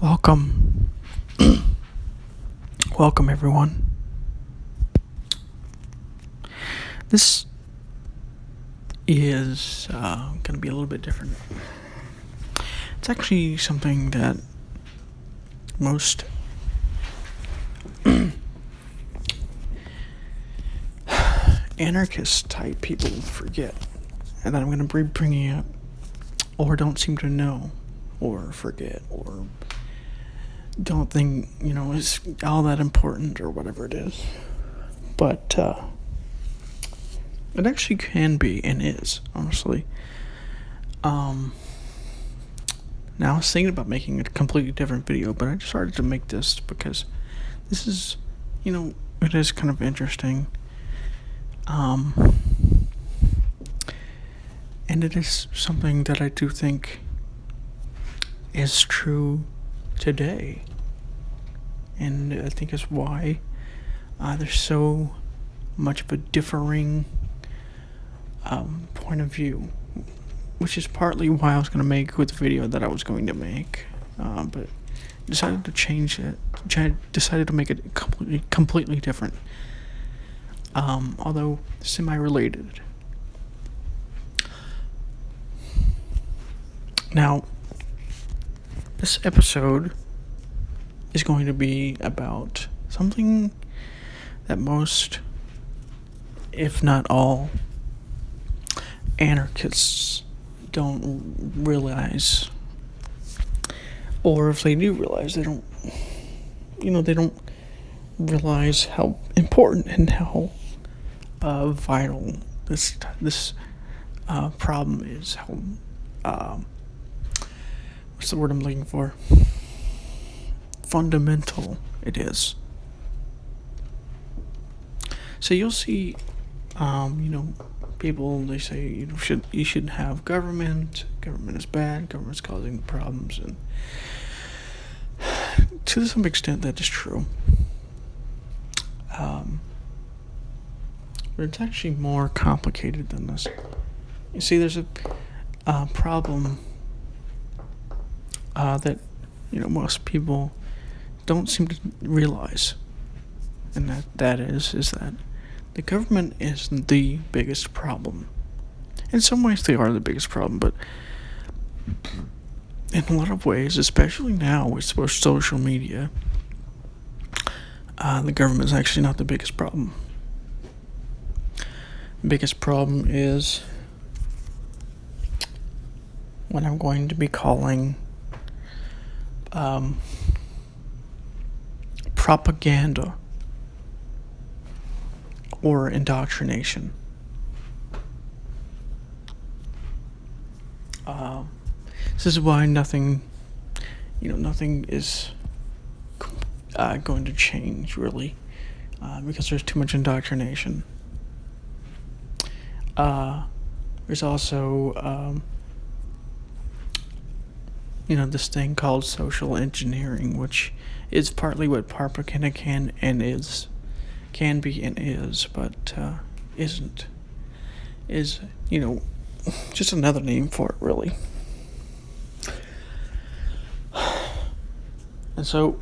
Welcome. Welcome, everyone. This is going to be a little bit different. It's actually something that most anarchist type people forget, and that I'm going to be bringing up, or don't seem to know, or forget, or don't think, is all that important, or whatever it is. But it actually can be, and is, honestly. Now I was thinking about making a completely different video, but I decided to make this because this is, it is kind of interesting. And it is something that I do think is true today. And I think is why there's so much of a differing point of view, which is partly why I was going to make the video that I was going to make, but decided to change it. Decided to make it completely different, although semi-related. Now, this episode is going to be about something that most, if not all, anarchists don't realize, or if they do realize, they don't realize how important and how vital this problem is. How what's the word I'm looking for? Fundamental it is. So you'll see, people, they say you shouldn't have government. Government is bad. Government's causing the problems, and to some extent that is true. But it's actually more complicated than this. You see, there's a problem that most people don't seem to realize, and that is that the government is the biggest problem. In some ways they are the biggest problem, but in a lot of ways, especially now with social media, the government is actually not the biggest problem. The biggest problem is what I'm going to be calling propaganda or indoctrination. This is why nothing is going to change, really, because there's too much indoctrination. There's also this thing called social engineering, which is partly what propaganda can be and is, but isn't. Is just another name for it, really. And so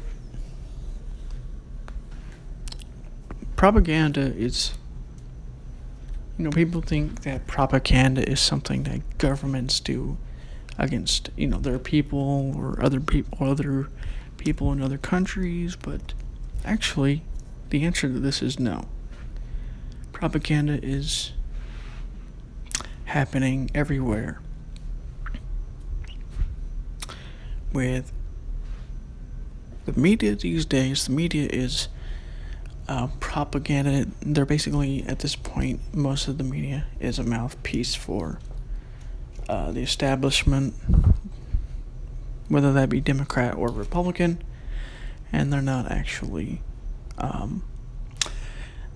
propaganda is, people think that propaganda is something that governments do against their people or other people in other countries, but actually the answer to this is no. Propaganda is happening everywhere. With the media these days, the media is propaganda. They're basically, at this point, most of the media is a mouthpiece for the establishment, whether that be Democrat or Republican, and they're not actually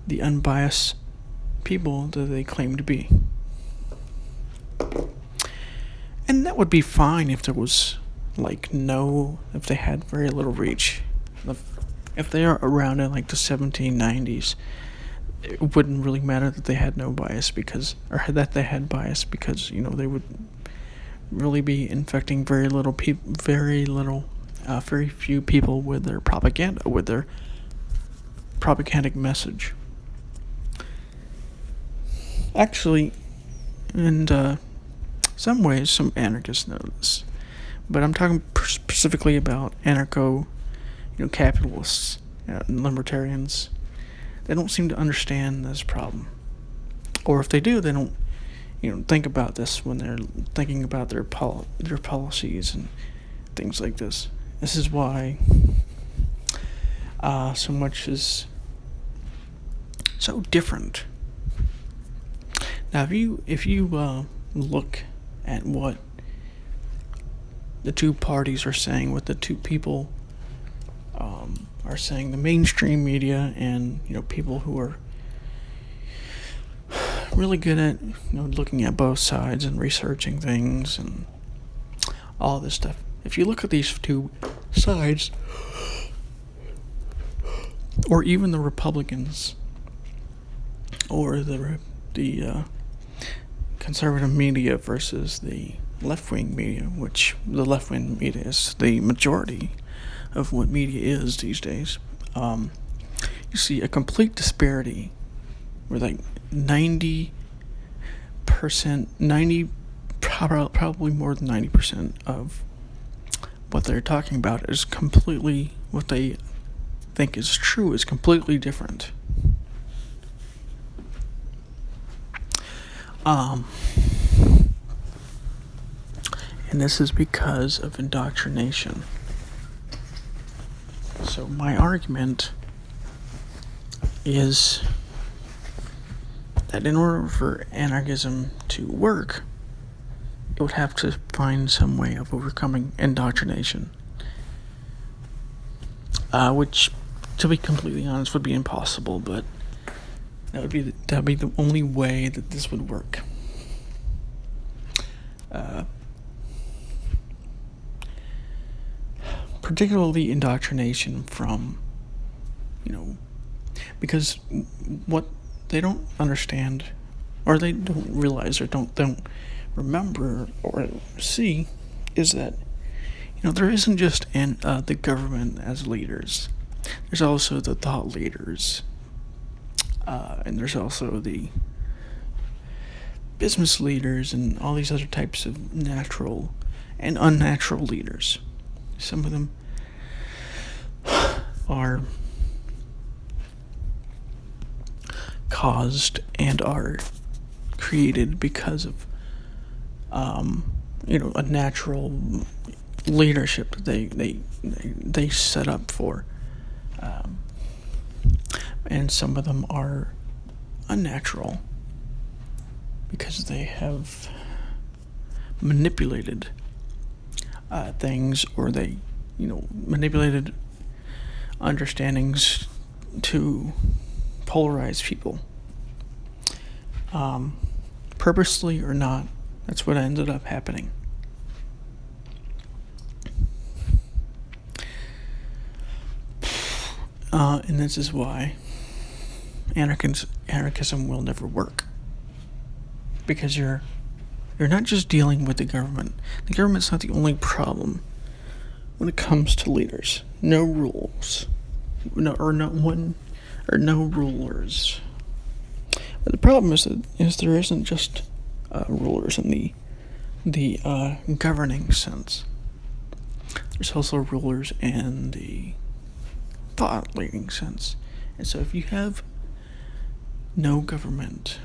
the unbiased people that they claim to be. And that would be fine if there was if they had very little reach. If they are around in the 1790s, it wouldn't really matter that they had no bias that they had bias because they would really be infecting very little very few people with their propaganda, with their propagandic message. Actually, in some ways, some anarchists know this, but I'm talking specifically about capitalists and libertarians. They don't seem to understand this problem, or if they do, they don't, think about this when they're thinking about their policies and things like this. This is why so much is so different. Now, if you look at what the two parties are saying, what the two people are saying, the mainstream media and people who are really good at looking at both sides and researching things and all this stuff. If you look at these two sides, or even the Republicans or the conservative media versus the left-wing media, which the left-wing media is the majority of what media is these days, you see a complete disparity where like 90%, probably more than 90% of what they're talking about is completely, what they think is true is completely different. And this is because of indoctrination. So my argument is that in order for anarchism to work, it would have to find some way of overcoming indoctrination, which, to be completely honest, would be impossible, but that would be the only way that this would work. Particularly indoctrination from, because what they don't understand, or they don't realize, or don't remember or see, is that there isn't just the government as leaders. There's also the thought leaders, and there's also the business leaders and all these other types of natural and unnatural leaders. Some of them are caused and are created because of a natural leadership that they set up for, and some of them are unnatural because they have manipulated things, or they manipulated understandings to polarize people, purposely or not. That's what ended up happening. And this is why anarchism will never work. Because you're not just dealing with the government. The government's not the only problem when it comes to leaders. No rules. No rulers. But the problem is there isn't just rulers in the governing sense. There's also rulers in the thought leading sense. And so if you have no government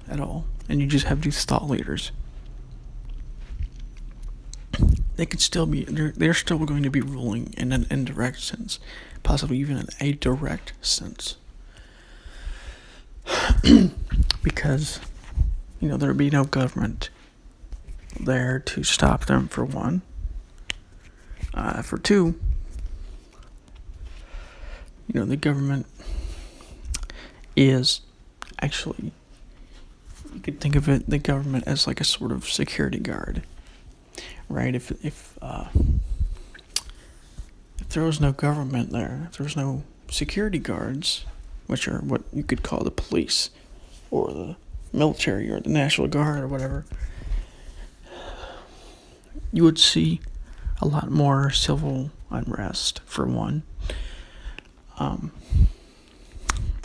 at all, and you just have these thought leaders, they could still be, they're still going to be ruling in an indirect sense, possibly even in a direct sense. Because, there would be no government there to stop them, for one. For two, the government is actually, you could think of the government as like a sort of security guard, right? If there was no government there, if there was no security guards, which are what you could call the police or the military or the National Guard or whatever, you would see a lot more civil unrest, for one.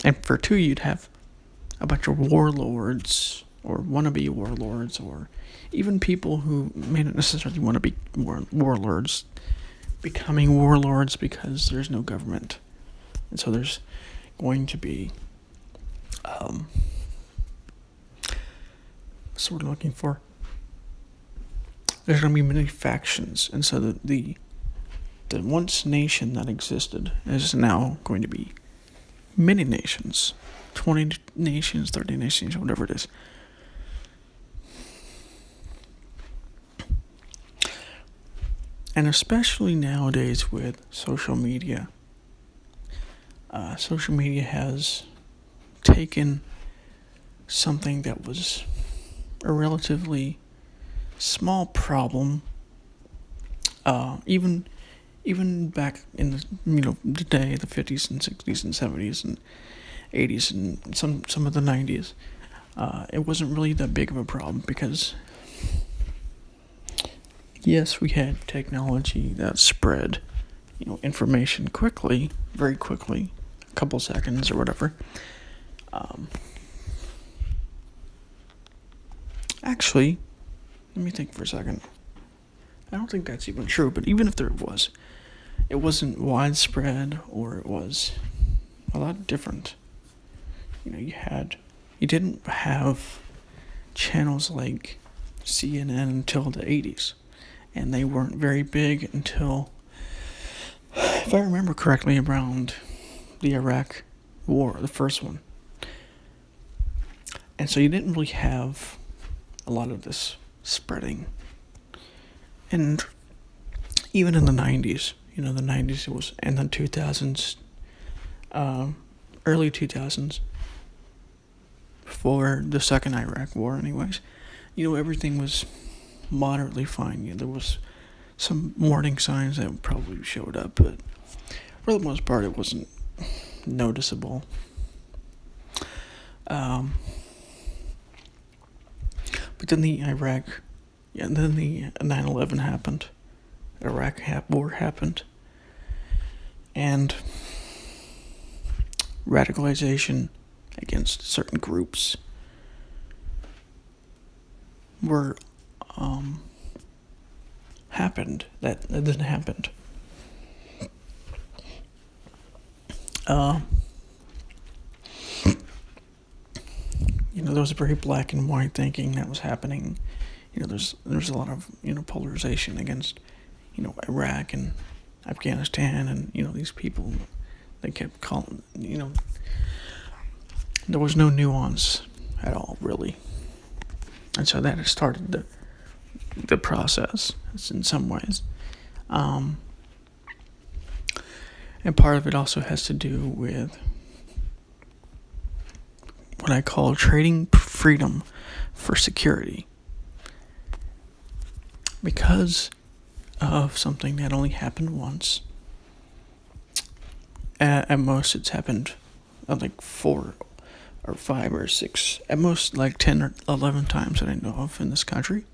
And for two, you'd have a bunch of warlords or wannabe warlords, or even people who may not necessarily want to be warlords becoming warlords because there's no government. And so there's going to be what's the word I'm looking for? There's going to be many factions, and so the once nation that existed is now going to be many nations, 20 nations, 30 nations, whatever it is. And especially nowadays with social media, social media has taken something that was a relatively small problem, even back in the day, the 50s and 60s and 70s and 80s and some of the 90s. It wasn't really that big of a problem because, yes, we had technology that spread, information quickly, very quickly, a couple seconds or whatever. Actually, let me think for a second. I don't think that's even true, but even if there was, it wasn't widespread, or it was a lot different. You didn't have channels like CNN until the 80s, and they weren't very big until, if I remember correctly, around the Iraq War, the first one. And so you didn't really have a lot of this spreading. And even in the 90s, the 90s it was, and the 2000s, early 2000s, before the second Iraq War anyways, everything was moderately fine. There was some warning signs that probably showed up, but for the most part it wasn't noticeable. But then the 9/11 happened. Iraq War happened. And radicalization against certain groups happened. That then happened. There was a very black and white thinking that was happening. There's a lot of polarization against Iraq and Afghanistan, and these people, they kept calling, there was no nuance at all, really. And so that has started the process in some ways. And part of it also has to do with what I call trading freedom for security. Because of something that only happened once. At most, it's happened like 4 or 5 or 6, at most like 10 or 11 times that I know of in this country.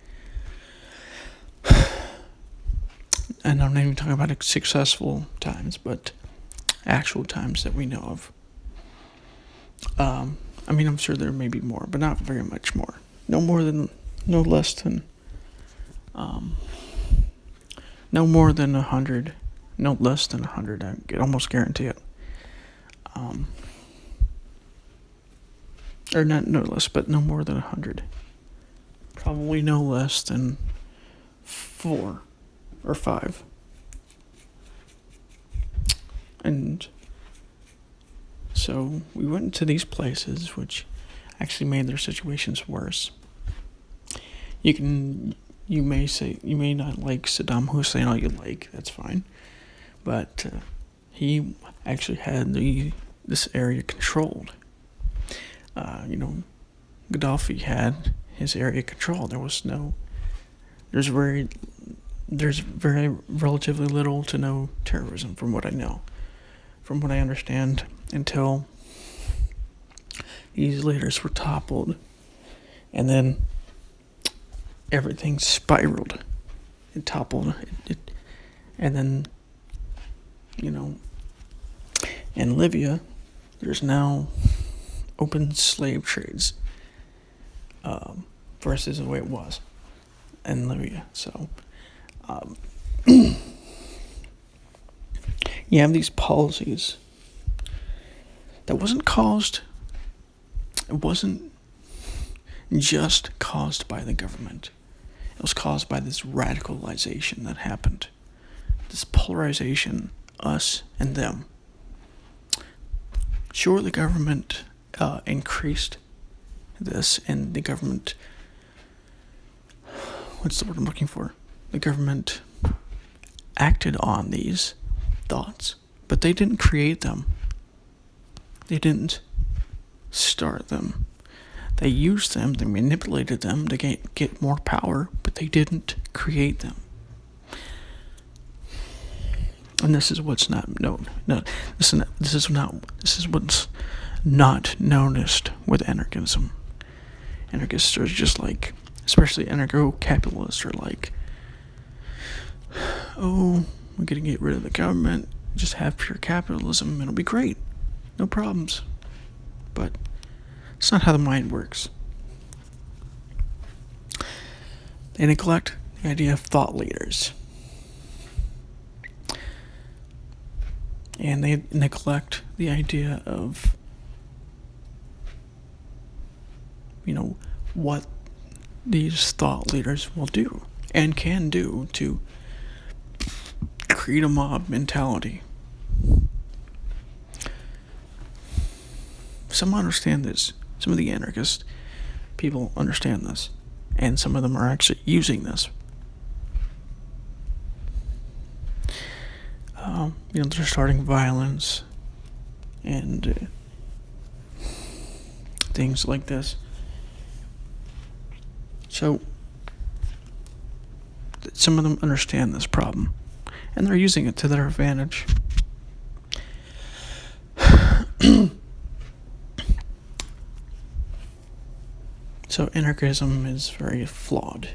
And I'm not even talking about successful times, but actual times that we know of. I'm sure there may be more, but not very much more. No less than 100, no less than 100. I can almost guarantee it. Or not no less, but no more than 100. Probably no less than 4 or 5. And so we went to these places, which actually made their situations worse. You may say, you may not like Saddam Hussein all you like, that's fine. But he actually had this area controlled. Gaddafi had his area controlled. There's very relatively little to no terrorism from what I know. From what I understand, until these leaders were toppled, and then everything spiraled. It toppled, and then you know, in Libya, there's now open slave trades versus the way it was in Libya. So, you have these policies that it wasn't just caused by the government. It was caused by this radicalization that happened. This polarization, us and them. Sure, the government increased this, and the government, what's the word I'm looking for? The government acted on these thoughts, but they didn't create them. They didn't start them. They used them, they manipulated them to get more power, but they didn't create them. And this is what's not known. No, this is what's not noticed with anarchism. Anarchists are just like, especially anarcho-capitalists, are like, oh, we're gonna get rid of the government, just have pure capitalism, and it'll be great, no problems. But it's not how the mind works. They neglect the idea of thought leaders. And they neglect the idea of, what these thought leaders will do and can do to create a mob mentality. Some understand this. Some of the anarchist people understand this. And some of them are actually using this. They're starting violence and things like this. So, some of them understand this problem, and they're using it to their advantage. So, anarchism is very flawed.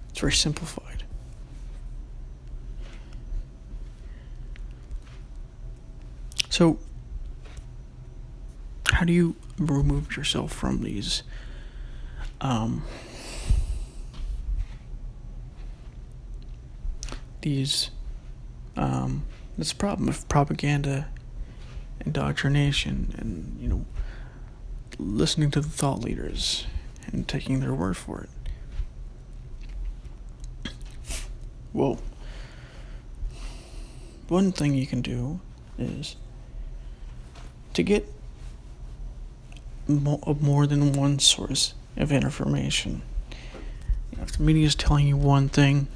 It's very simplified. So, how do you remove yourself from these this problem of propaganda, indoctrination, and listening to the thought leaders and taking their word for it? Well, one thing you can do is to get more than one source of information. If the media is telling you one thing,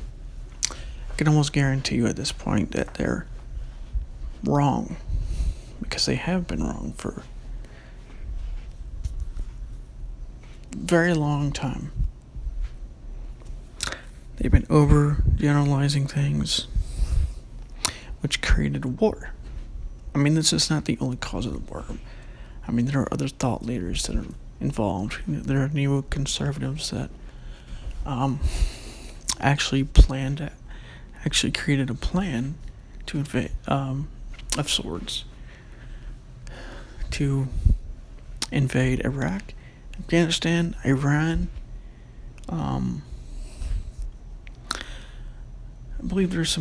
I can almost guarantee you at this point that they're wrong, because they have been wrong for a very long time. They've been overgeneralizing things, which created a war. This is not the only cause of the war. There are other thought leaders that are involved. There are neoconservatives that actually created a plan to invade, of sorts, to invade Iraq, Afghanistan, Iran. I believe there's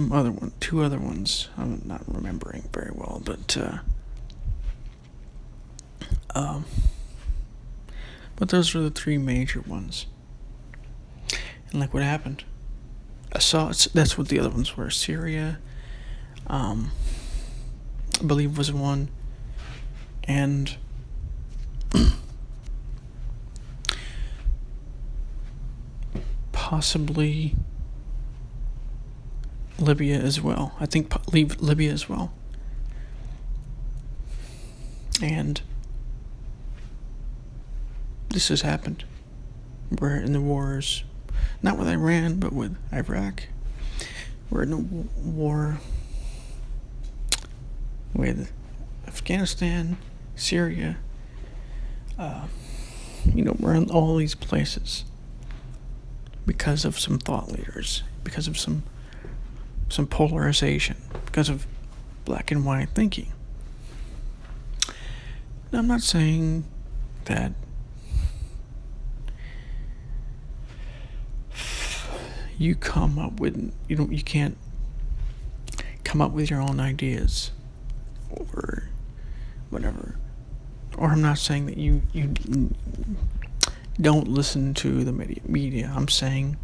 two other ones. I'm not remembering very well, but those are the three major ones. And what happened? That's what the other ones were. Syria, I believe was one, and possibly Libya as well. I think Libya as well. And this has happened. We're in the wars, not with Iran, but with Iraq. We're in a war with Afghanistan, Syria. We're in all these places because of some thought leaders, because of some polarization, because of black and white thinking. Now, I'm not saying that you can't come up with your own ideas or whatever. Or I'm not saying that you don't listen to the media. I'm saying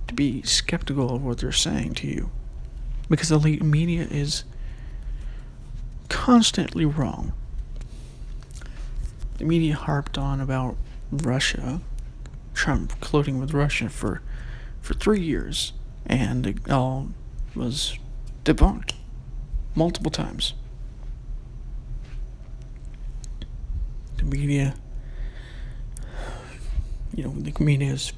to be skeptical of what they're saying to you, because the media is constantly wrong. The media harped on about Russia, Trump colluding with Russia for 3 years, and it all was debunked multiple times. The media, the media has,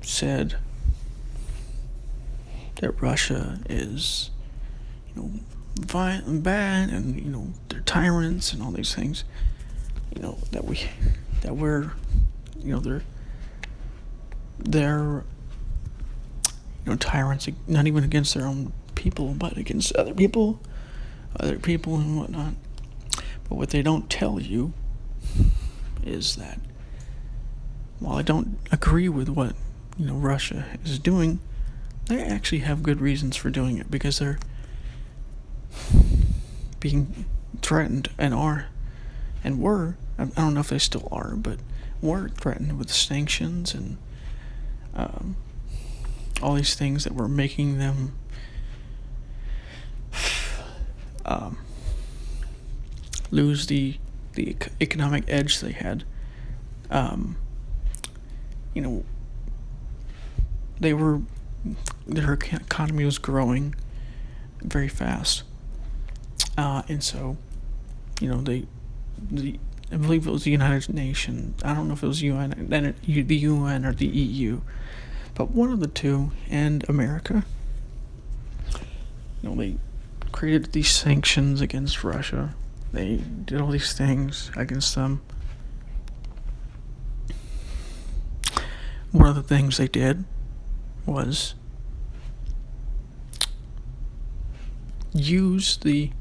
said that Russia is, violent and bad, and they're tyrants and all these things. They're tyrants, not even against their own people, but against other people and whatnot. But what they don't tell you is that while I don't agree with what Russia is doing, they actually have good reasons for doing it, because they're being threatened and were, I don't know if they still are, but were threatened with sanctions and all these things that were making them lose the economic edge they had. Their economy was growing very fast, and so I believe it was the United Nations. I don't know if it was the UN or the EU, but one of the two, and America. They created these sanctions against Russia. They did all these things against them. One of the things they did was use the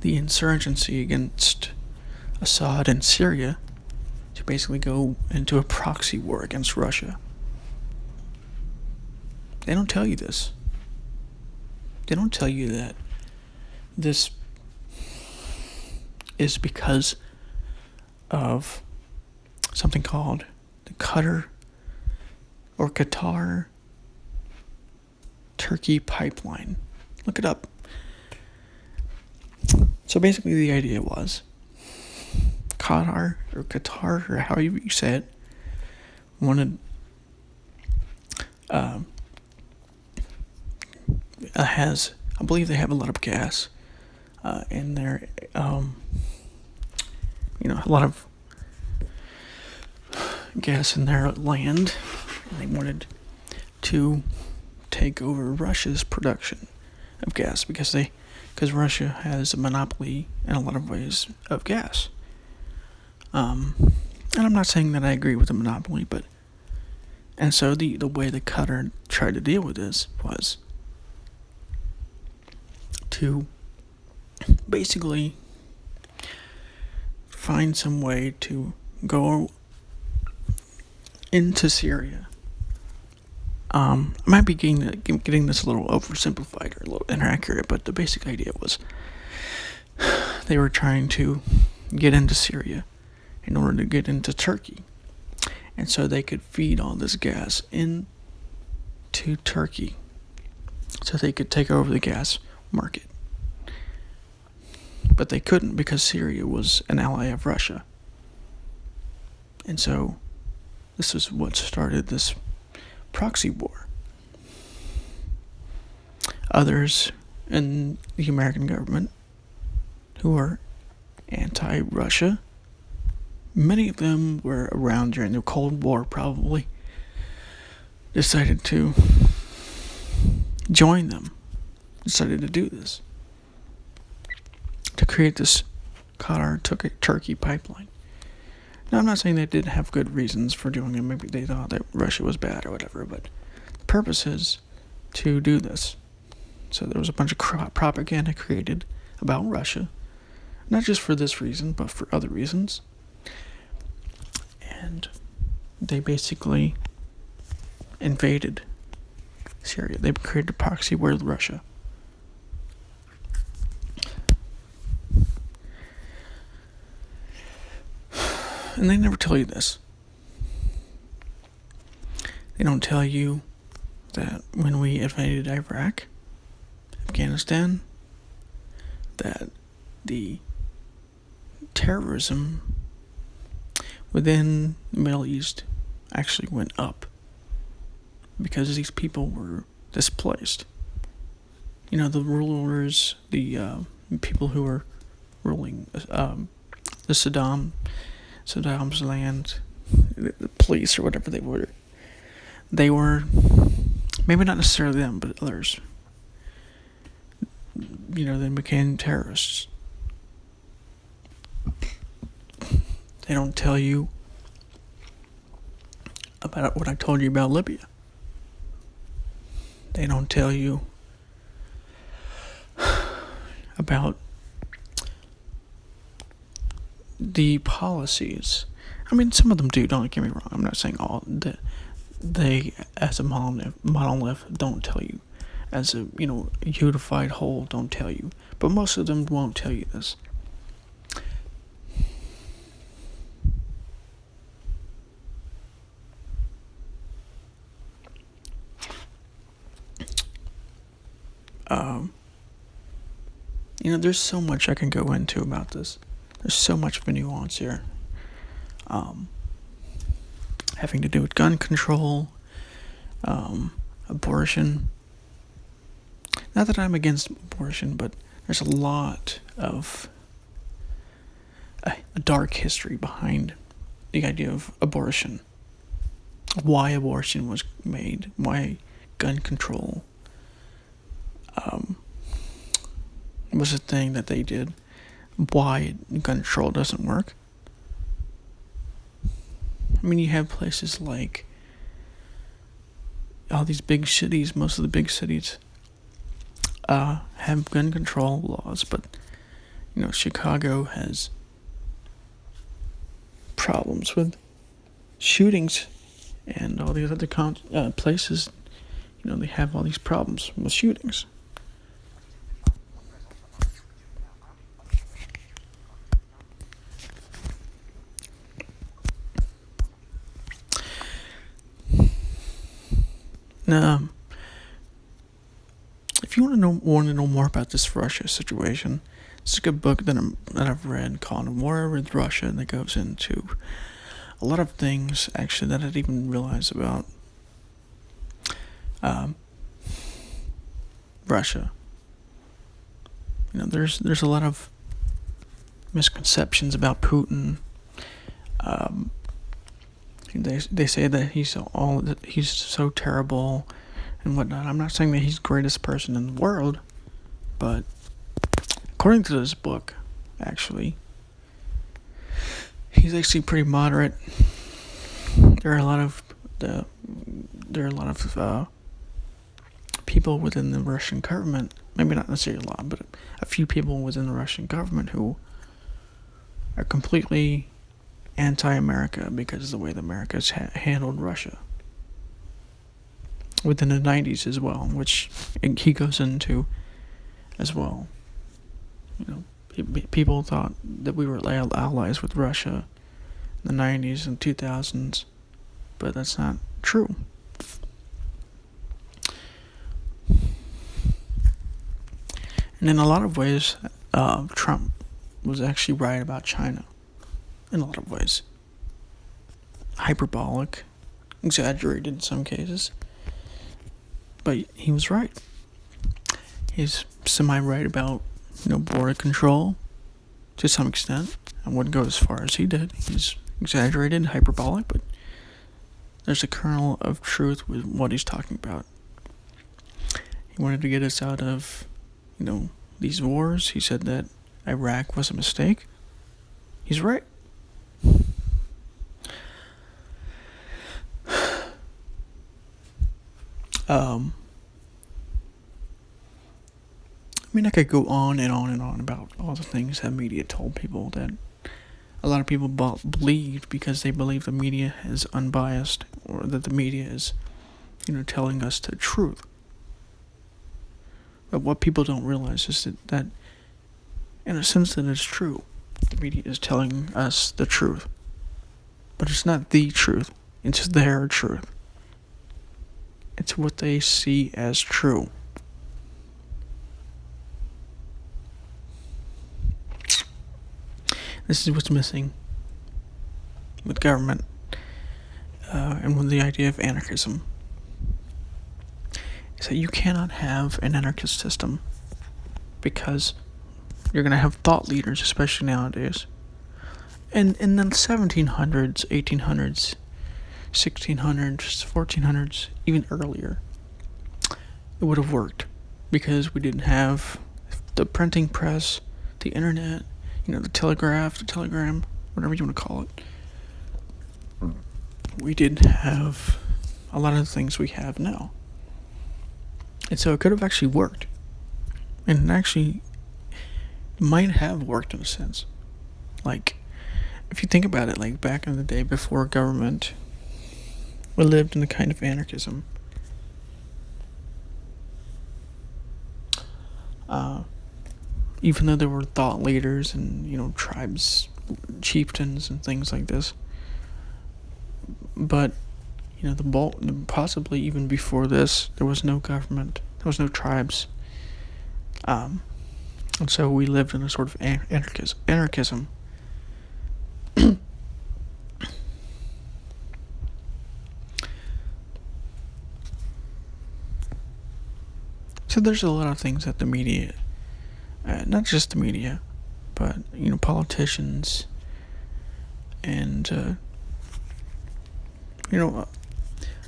insurgency against Assad in Syria to basically go into a proxy war against Russia. They don't tell you this. They don't tell you that this is because of something called the Qatar-Turkey pipeline. Look it up. So basically the idea was Qatar, or however you say it, wanted I believe they have a lot of gas in their a lot of gas in their land, and they wanted to take over Russia's production of gas because Russia has a monopoly in a lot of ways of gas. And I'm not saying that I agree with the monopoly, and so the way that Qatar tried to deal with this was to basically find some way to go into Syria. I might be getting this a little oversimplified or a little inaccurate, but the basic idea was they were trying to get into Syria in order to get into Turkey, and so they could feed all this gas into Turkey so they could take over the gas market. But they couldn't, because Syria was an ally of Russia. And so this is what started this proxy war. Others in the American government who are anti-Russia, many of them were around during the Cold War, probably decided to join them, decided to do this, to create this Qatar-Turkey pipeline. Now, I'm not saying they didn't have good reasons for doing it. Maybe they thought that Russia was bad or whatever, but the purpose is to do this. So there was a bunch of propaganda created about Russia, not just for this reason, but for other reasons. And they basically invaded Syria. They created a proxy war with Russia. And they never tell you this. They don't tell you that when we invaded Iraq, Afghanistan, that the terrorism within the Middle East actually went up because these people were displaced. You know, the rulers, the people who were ruling the Saddam's land, the police or whatever they were maybe not necessarily them, but others. You know, they became terrorists. They don't tell you about what I told you about Libya. They don't tell you about the policies. I mean, some of them do, don't get me wrong. I'm not saying all that they, as a monolith, don't tell you. As a, unified whole, don't tell you. But most of them won't tell you this. There's so much I can go into about this. There's so much of a nuance here. Having to do with gun control, abortion. Not that I'm against abortion, but there's a lot of a dark history behind the idea of abortion. Why abortion was made, why gun control was a thing that they did, why gun control doesn't work. I mean, you have places like all these big cities, most of the big cities have gun control laws, but Chicago has problems with shootings, and all these other places, they have all these problems with shootings. Now, if you want to know more about this Russia situation, it's a good book that I've read called War with Russia, that goes into a lot of things actually that I didn't even realize about Russia. There's a lot of misconceptions about Putin. They say that he's so terrible and whatnot. I'm not saying that he's the greatest person in the world, but according to this book, actually, he's actually pretty moderate. There are a lot of people within the Russian government, maybe not necessarily a lot, but a few people within the Russian government who are completely anti-America because of the way that America's handled Russia within the 90s as well, which he goes into as well. People thought that we were allies with Russia in the 90s and 2000s, but that's not true. And in a lot of ways, Trump was actually right about China. In a lot of ways. Hyperbolic, exaggerated in some cases. But he was right. He's semi-right about, border control to some extent. I wouldn't go as far as he did. He's exaggerated and hyperbolic, but there's a kernel of truth with what he's talking about. He wanted to get us out of, these wars. He said that Iraq was a mistake. He's right. Um, I mean, I could go on and on and on about all the things that media told people that a lot of people believed because they believe the media is unbiased or that the media is, telling us the truth. But what people don't realize is that in a sense, that it's true. The media is telling us the truth. But it's not the truth, it's their truth. It's what they see as true. This is what's missing with government and with the idea of anarchism. Is that you cannot have an anarchist system because you're going to have thought leaders, especially nowadays. And in the 1700s, 1800s, 1600s, 1400s, even earlier, it would have worked because we didn't have the printing press, the internet, the telegraph, the telegram, whatever you want to call it. We didn't have a lot of the things we have now. And so it could have actually worked. And it actually might have worked in a sense. Like, if you think about it, like back in the day before government, we lived in a kind of anarchism. Even though there were thought leaders and, tribes, chieftains and things like this. But, possibly even before this, there was no government, there was no tribes. And so we lived in a sort of anarchism. So there's a lot of things that the media, not just the media, but, politicians and,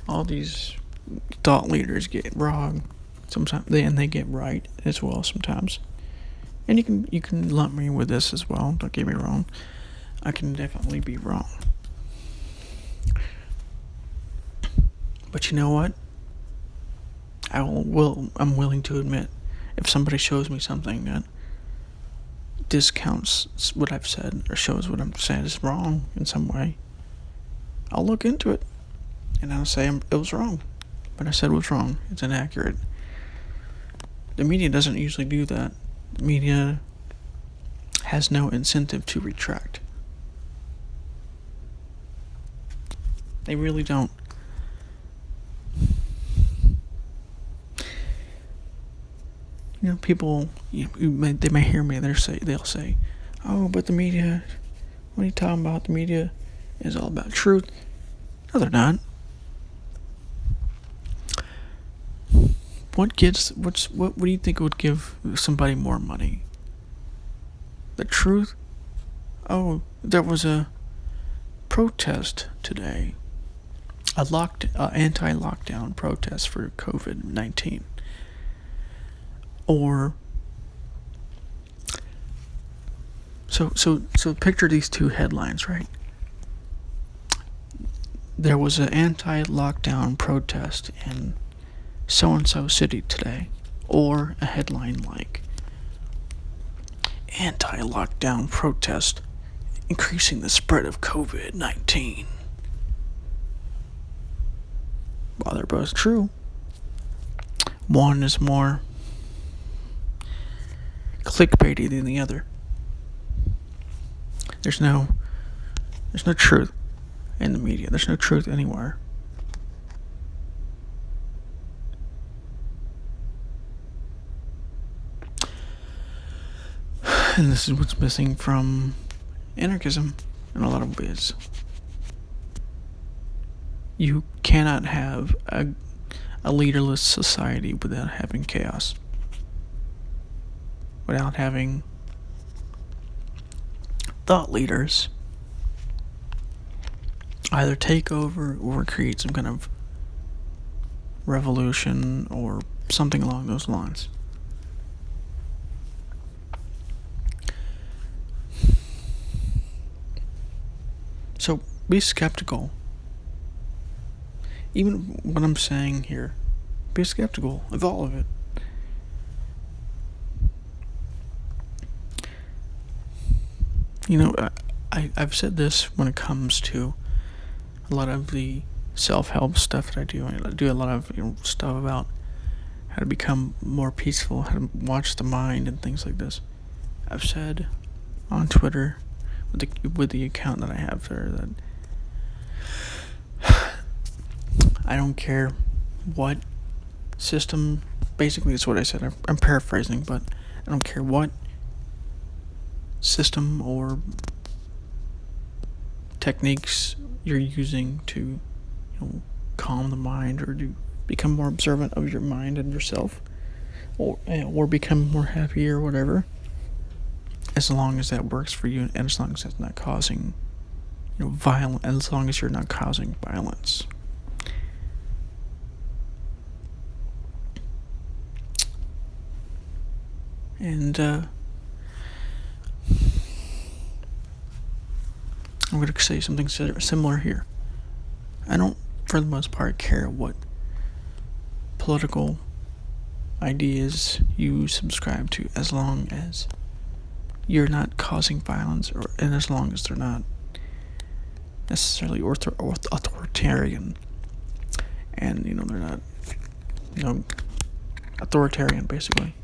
all these thought leaders get wrong sometimes, they get right as well sometimes. And you can lump me with this as well, don't get me wrong. I can definitely be wrong. But you know what? I'm willing to admit if somebody shows me something that discounts what I've said or shows what I'm saying is wrong in some way, I'll look into it and I'll say it was wrong. But I said it was wrong. It's inaccurate. The media doesn't usually do that. The media has no incentive to retract. They really don't. People, they may hear me. They'll say, "Oh, but the media. What are you talking about? The media is all about truth." No, they're not. What do you think would give somebody more money? The truth? Oh, there was a protest today. Anti-lockdown protest for COVID-19. Or so picture these two headlines, right? There was an anti-lockdown protest in so-and-so city today. Or a headline like anti-lockdown protest increasing the spread of COVID-19. While they're both true, one is more clickbaity than the other. There's no truth in the media. There's no truth anywhere. And this is what's missing from anarchism in a lot of ways. You cannot have a leaderless society without having chaos. Without having thought leaders either take over or create some kind of revolution or something along those lines. So be skeptical. Even what I'm saying here, be skeptical of all of it. I've said this when it comes to a lot of the self-help stuff that I do. I do a lot of stuff about how to become more peaceful, how to watch the mind and things like this. I've said on Twitter with the account that I have there that I don't care what system. Basically, that's what I said. I'm paraphrasing, but I don't care what system or techniques you're using to calm the mind or to become more observant of your mind and yourself, or become more happy or whatever, as long as that works for you and as long as it's not causing violence, as long as you're not causing violence. And I'm going to say something similar here. I don't, for the most part, care what political ideas you subscribe to, as long as you're not causing violence, and as long as they're not necessarily authoritarian, and they're not authoritarian, basically.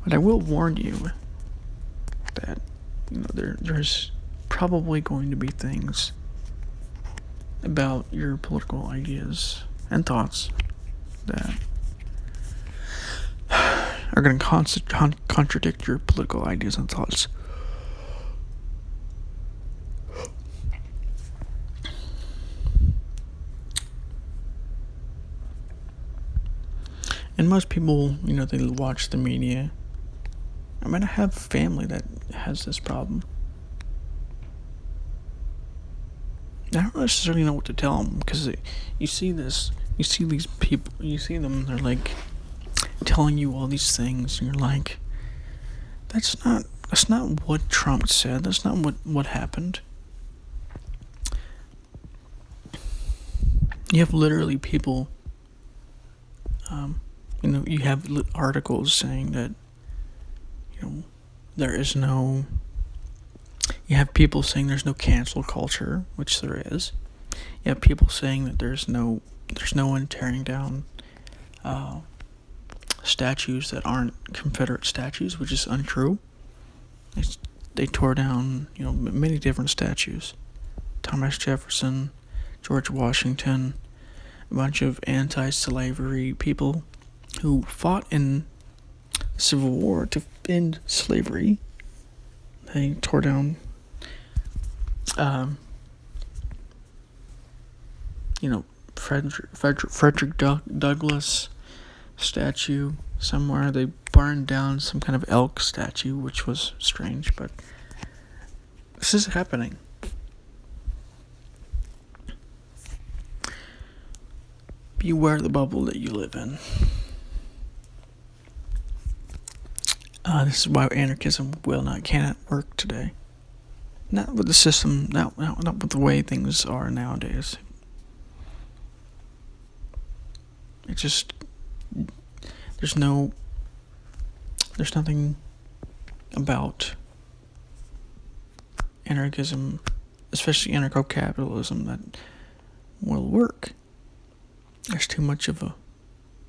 But I will warn you that there's probably going to be things about your political ideas and thoughts that are going to contradict your political ideas and thoughts. And most people, they watch the media. I mean, I have family that has this problem. I don't necessarily know what to tell them, because you see these people, they're like telling you all these things, and you're like, that's not what Trump said, that's not what happened. You have literally people, you have articles saying that, there is no, you have people saying there's no cancel culture, which there is. You have people saying that there's no one tearing down statues that aren't Confederate statues, which is untrue. They tore down, many different statues. Thomas Jefferson, George Washington, a bunch of anti-slavery people who fought in the Civil War to end slavery. They tore down Frederick Douglass statue somewhere. They burned down some kind of elk statue, which was strange, but this is happening. Beware the bubble that you live in. This is why anarchism cannot work today. Not with the system, not with the way things are nowadays. It's just, there's nothing about anarchism, especially anarcho-capitalism, that will work. There's too much of a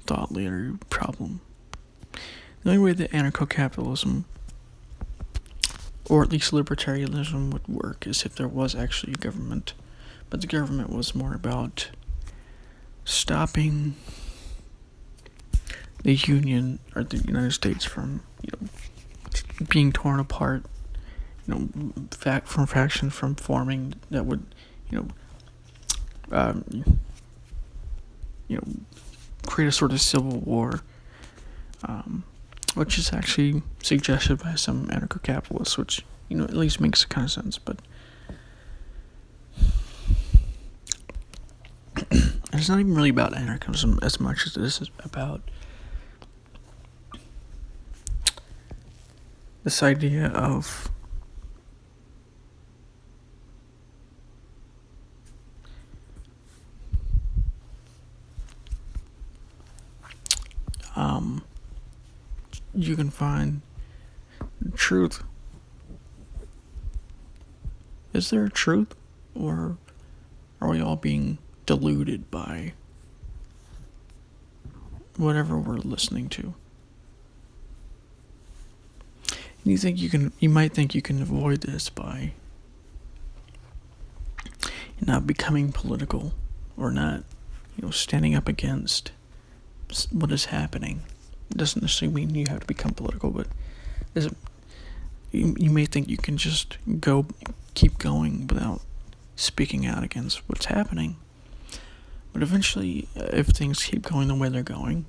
thought leader problem. The only way that anarcho-capitalism, or at least libertarianism, would work is if there was actually a government. But the government was more about stopping the Union or the United States from, being torn apart, factions from forming that would, create a sort of civil war, which is actually suggested by some anarcho-capitalists, which, at least makes kind of sense, but it's not even really about anarchism as much as this is about this idea of you can find truth. Is there a truth, or are we all being deluded by whatever we're listening to? And you might think you can avoid this by not becoming political, or not, standing up against what is happening. It doesn't necessarily mean you have to become political, but you may think you can just keep going without speaking out against what's happening. But eventually, if things keep going the way they're going,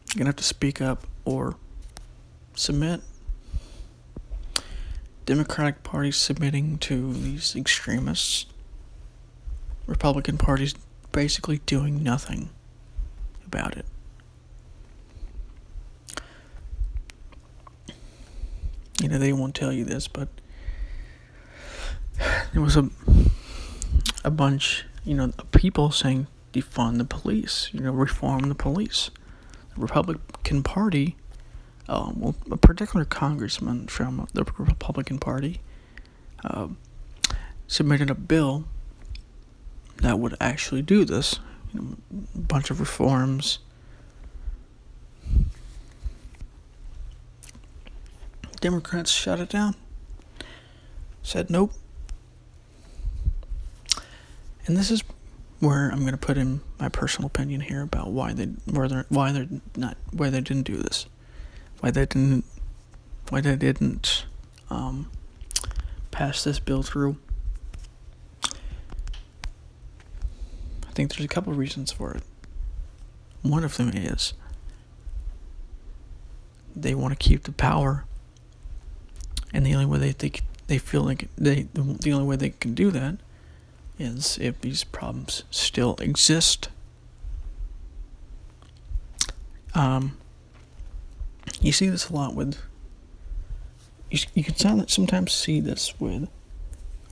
you're going to have to speak up or submit. Democratic Party submitting to these extremists. Republican Party's basically doing nothing about it. They won't tell you this, but there was a bunch, of people saying defund the police, reform the police. The Republican Party, a particular congressman from the Republican Party submitted a bill that would actually do this. A bunch of reforms. Democrats shut it down. Said nope. And this is where I'm going to put in my personal opinion here about why they didn't do this. Why they didn't pass this bill through. I think there's a couple of reasons for it. One of them is they want to keep the power, and the only way they feel like the only way they can do that is if these problems still exist. You see this a lot with. You can sometimes see this with.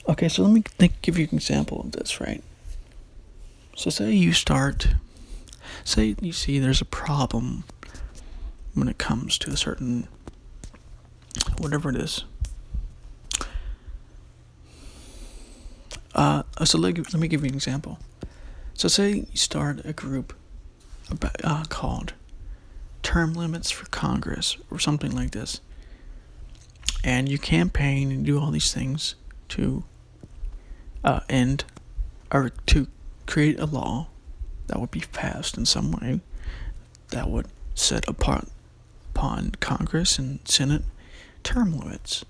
Okay, so let me give you an example of this, right? So say you see there's a problem when it comes to a certain, whatever it is. So let me give you an example. So say you start a group called Term Limits for Congress or something like this, and you campaign and do all these things to to create a law that would be passed in some way that would set upon Congress and Senate term limits.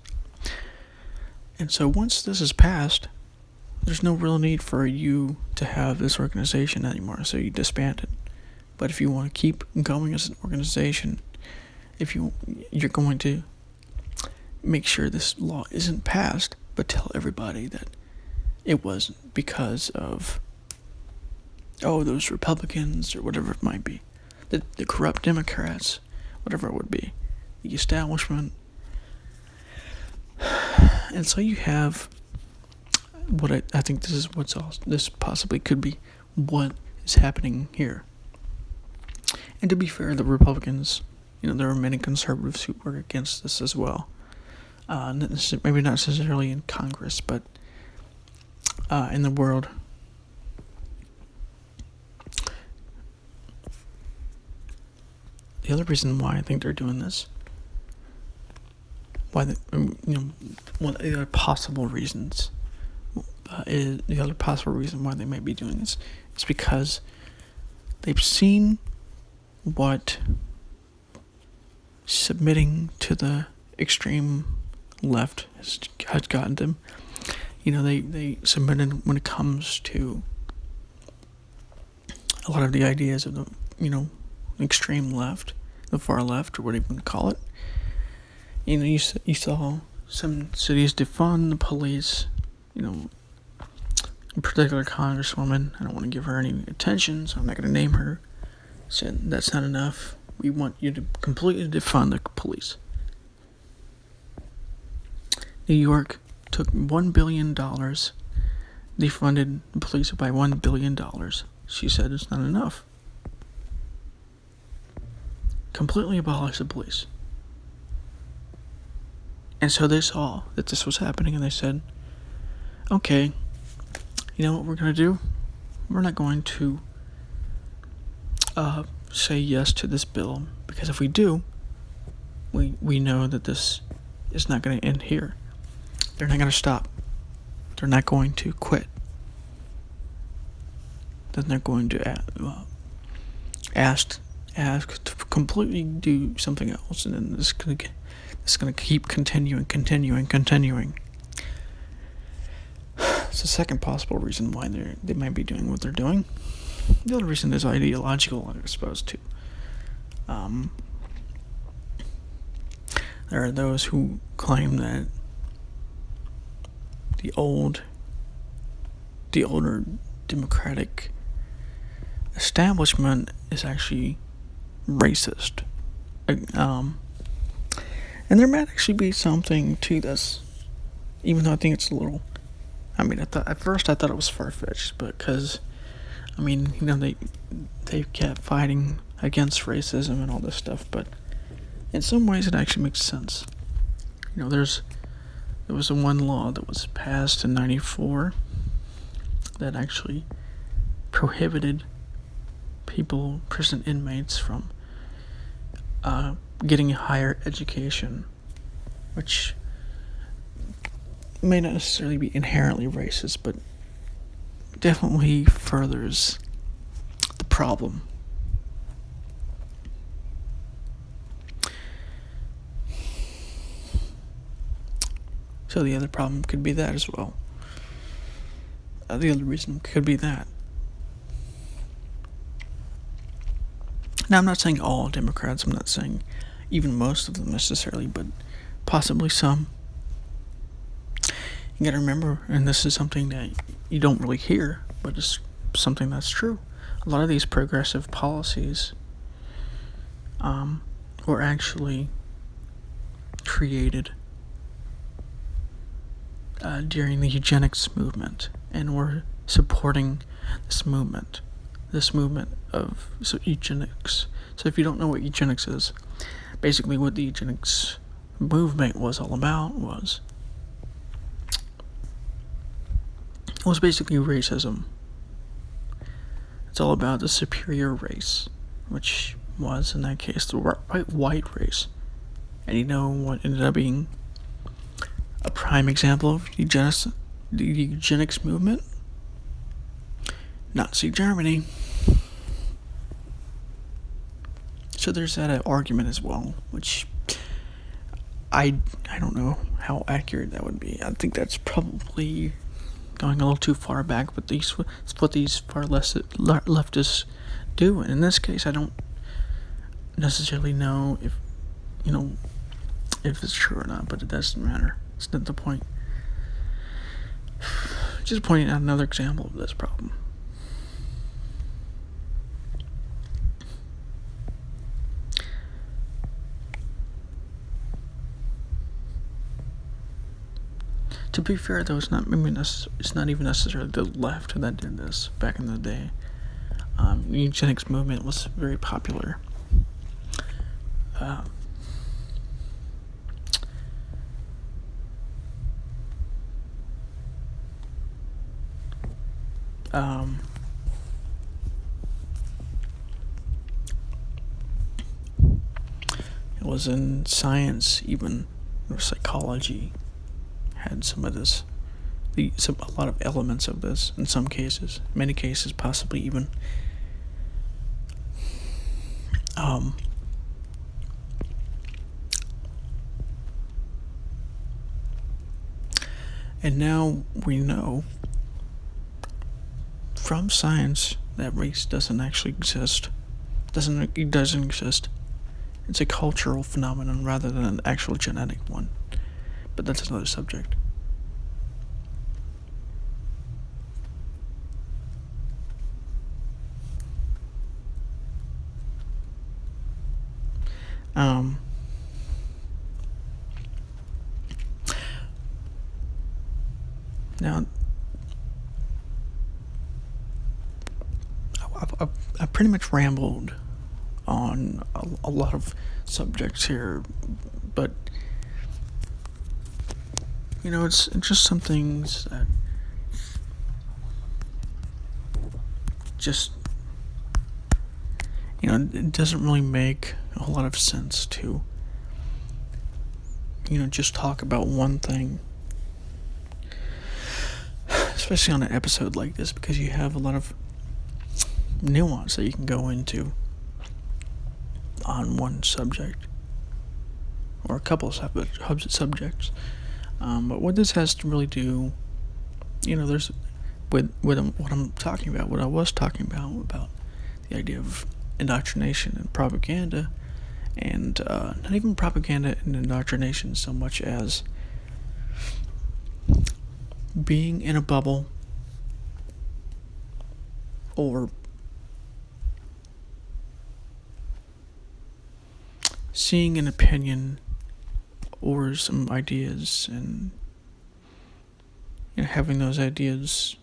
And so once this is passed, there's no real need for you to have this organization anymore, so you disband it. But if you want to keep going as an organization, you're going to make sure this law isn't passed, but tell everybody that it wasn't because of those Republicans or whatever it might be, the corrupt Democrats, whatever it would be, the establishment. And so you have what I think this possibly could be what is happening here. And to be fair, the Republicans, there are many conservatives who work against this as well. Maybe not necessarily in Congress, but in the world. The other reason why I think they're doing this, one of the other possible reasons, the other possible reason why they might be doing this is because they've seen what submitting to the extreme left has gotten them. They submitted when it comes to a lot of the ideas of the, extreme left, the far left, or whatever you want to call it. You saw some cities defund the police. A particular congresswoman, I don't want to give her any attention, so I'm not going to name her, said that's not enough. We want you to completely defund the police. New York took $1 billion, defunded the police by $1 billion. she said it's not enough. Completely abolish the police. And so they saw that this was happening and they said, okay, you know what we're going to do? We're not going to say yes to this bill, because if we do, we know that this is not going to end here. They're not going to stop. They're not going to quit. Then they're going to ask to completely do something else, and then this is going to keep continuing. It's the second possible reason why they might be doing what they're doing. The other reason is ideological, I suppose, too. There are those who claim that the older democratic establishment is actually racist. And there might actually be something to this, even though I think it's a little. I mean, at first I thought it was far-fetched, but because, I mean, you know, they kept fighting against racism and all this stuff, but in some ways it actually makes sense. You know, there was one law that was passed in '94 that actually prohibited prison inmates from getting a higher education, which may not necessarily be inherently racist, but definitely furthers the problem. So the other problem could be that as well. The other reason could be that. Now, I'm not saying all Democrats, I'm not saying even most of them necessarily, but possibly some. You gotta remember, and this is something that you don't really hear, but it's something that's true. A lot of these progressive policies were actually created during the eugenics movement, and were supporting this movement of eugenics. So if you don't know what eugenics is, basically what the eugenics movement was all about was basically racism. It's all about the superior race, which was, in that case, the white race. And you know what ended up being a prime example of the eugenics movement? Nazi Germany. So there's that argument as well, which I don't know how accurate that would be. I think that's probably going a little too far back, but it's what these far leftists do. And in this case, I don't necessarily know if it's true or not, but it doesn't matter. It's not the point. Just pointing out another example of this problem. To be fair, though, it's not even necessarily the left that did this back in the day. The eugenics movement was very popular. It was in science, even, or psychology, had some of this, a lot of elements of this in some cases, many cases possibly even. And now we know from science that race doesn't actually exist. It doesn't exist. It's a cultural phenomenon rather than an actual genetic one. But that's another subject. Now, I pretty much rambled on a lot of subjects here, but it's just some things that just it doesn't really make a whole lot of sense to just talk about one thing, especially on an episode like this, because you have a lot of nuance that you can go into on one subject or a couple of subjects. But what this has to really do, there's with what I'm talking about, what I was talking about the idea of indoctrination and propaganda, and not even propaganda and indoctrination so much as being in a bubble or seeing an opinion or some ideas and having those ideas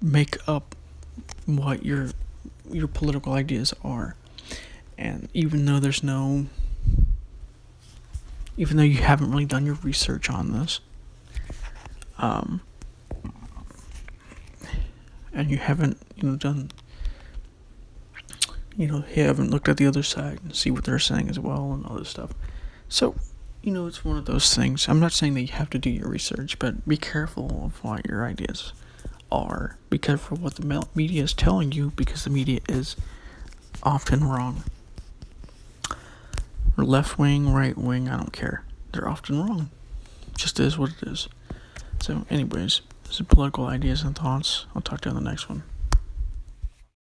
make up what your political ideas are. And even though you haven't really done your research on this, and you haven't you haven't looked at the other side and see what they're saying as well and all this stuff. So it's one of those things. I'm not saying that you have to do your research, but be careful of what your ideas are. Be careful of what the media is telling you, because the media is often wrong. Left wing, right wing, I don't care. They're often wrong. It just is what it is. So anyways, this is Political Ideas and Thoughts. I'll talk to you on the next one.